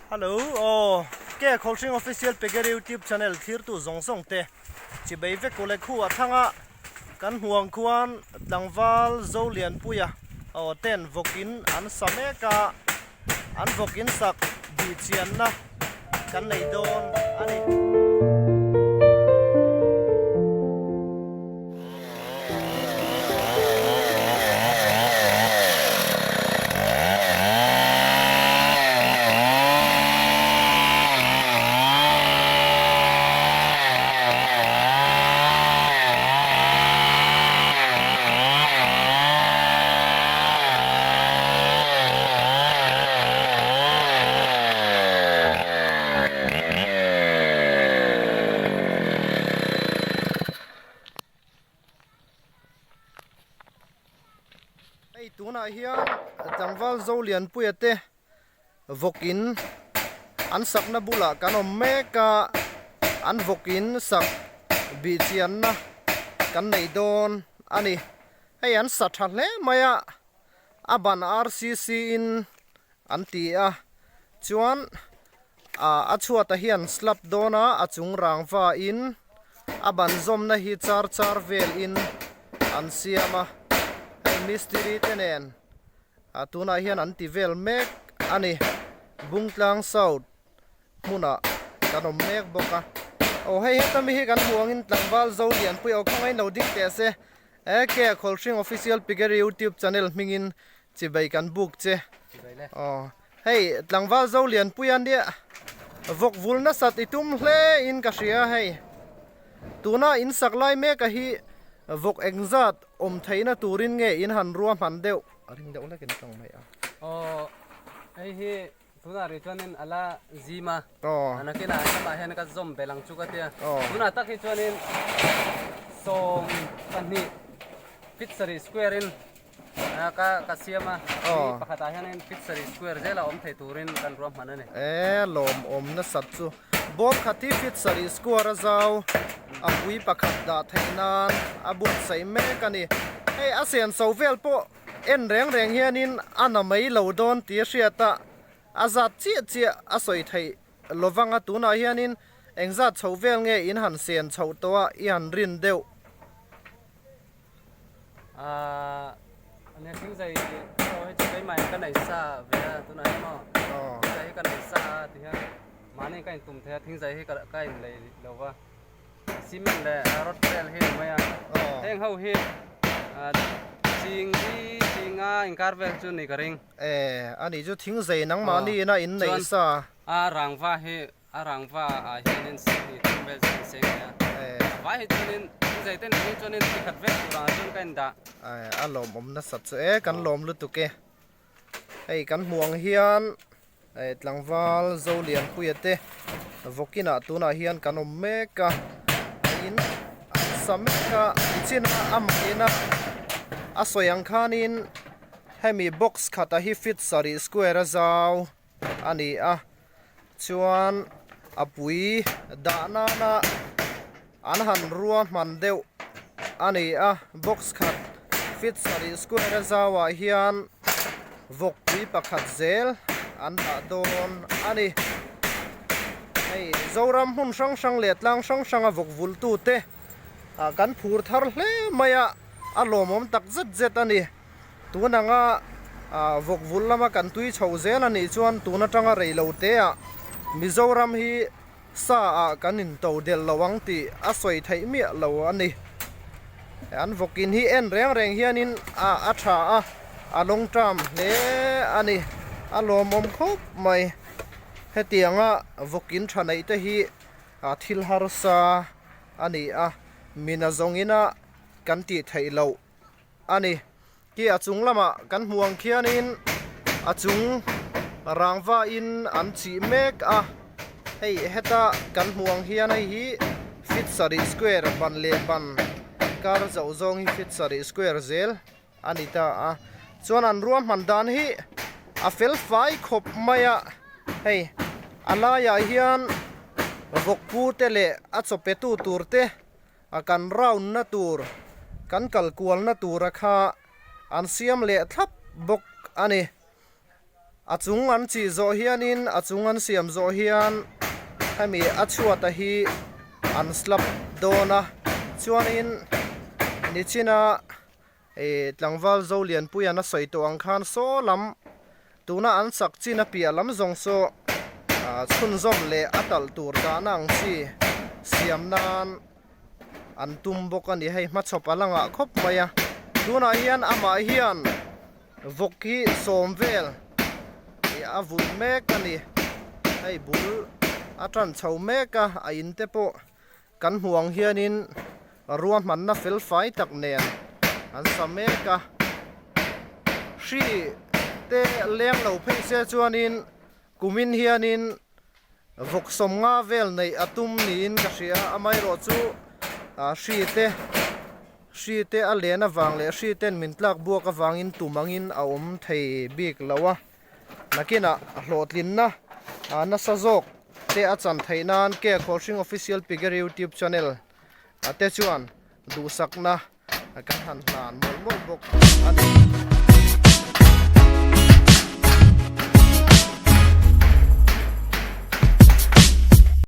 Hello, ke Kholsing official page YouTube channel thir tu zong song te chi bei ve ko le khu athanga kan huang khuan tlangwal zo lian puya ten vokin an sameka an vokin sak bi chian na kan nei don ani ei tuna hian tlangwal zo lian puya te vokin an sakna bula kanom meka an vokin sak bi chian na kan nei don ani hei an satha hle maya aban RCC in an ti a chuan a chuata hian slap dona achung rangwa in aban zom na hi char vel in an siama mystery tenen atuna hian an ti vel mek ani bungtlang south muna kanom mek boka hei hetami hi kan huangin tlangwal zo lian pui khongai no dik te se ke Kholsing official page YouTube channel mingin chibei kan book che hei tlangwal zo lian pui an dia vok vulna sat itum hle in ka ria hei tuna in saklai mek a hi vok engzat theina turin nge in han ruam han deuh ring deuh la ken tong mai a ei hi tuna ri chuanin ala zima anakina ma hen ka zom belang chu ka tia tuna tak hi chuanin som kanni pitsari square in ka siama pakhata hianin pitsari square jela thei turin kan ruam hanane lom na sat chu bom khati pitsari square zau apui pakhat da thainan abut sai me kani hei asian sovel po en reng hianin anamai lo don ti hriata azat chi asoi thei lovanga tuna hianin engzat chovel nge in han sen chho towa i han rin deuh ane thing zai oi chai mai kan nei sa ve tuna hi mo zai kan nei sa ti ha mane kain tum the thing zai hi kain lei lowa cement le rot rel hi maya heng ho hi chinga inkar vel chu ni karing ani ju thing zai nang ma ni na in nei sa rangwa a hianin si thing vel seng ya vai hi chunin zai ten hi chunin ti khat vel ra chun kain da lom na sat che kan lom lu tu ke hei kan muang hian tlangwal zo lian puya vokina tuna hian kanom meka in sameka china amina asoyang khanin hemi box khata hi fit sari square zaw ani chuan apui dana na anhan ruam man deuh ani box khat fit sari square zawa hian vokpui pakhat zel an da don ani hei zoram hun sang letlang sang vok vul tu te kan phur thar hle maya alomom tak zet ani tunanga vok vul lama kan tui chho zel ani chuan tuna tanga reilo te mizoram hi sa kanin to del lawang ti asoi thei mi lo ani an vokin hi en reng hianin atha long tam le ani alomom khop mai hetianga vokin thanai te hi thil har sa ani mina zongina kan ti thailo ani ki achung lama kan huang khianin achung rangwa in an chi mek hei heta kan huang hian hi fit sari square ban le ban kar zau zong hi fit sari square zel ani ta chuan an ruam man dan hi fel fai khop maya hei alaya hian vokpu tele achopetu turte akan round na tur kan kalkual na tur kha an siam le thlap bok ani achung an chi zo hianin achung an siam zo hian hemi achuat a hi an slap dona chuanin nichina tlangwal zo lian pui an a soito ang khan so lam tuna an sak china pia lam zong so chun zom le atal tur da nang chi siam nan an tum bok ani hei ma chop alanga khop maya tuna hian ama hian voki somvel a vun mek ani hei bul atran chho meka a in te po kan huang hianin ruam man na fel fai tak nen an sa meka hri te leng lo phei se chuanin kumin hianin vok som nga vel nei atum niin ka hria amai ro chu hri te a len awang le hri ten min tlak buak awangin tumangin a om thei bik lawa nakina hlotlin na na sajok te achan theinan ke coaching official figure YouTube channel ate chuan du sakna kan han hlan mol mol bok ani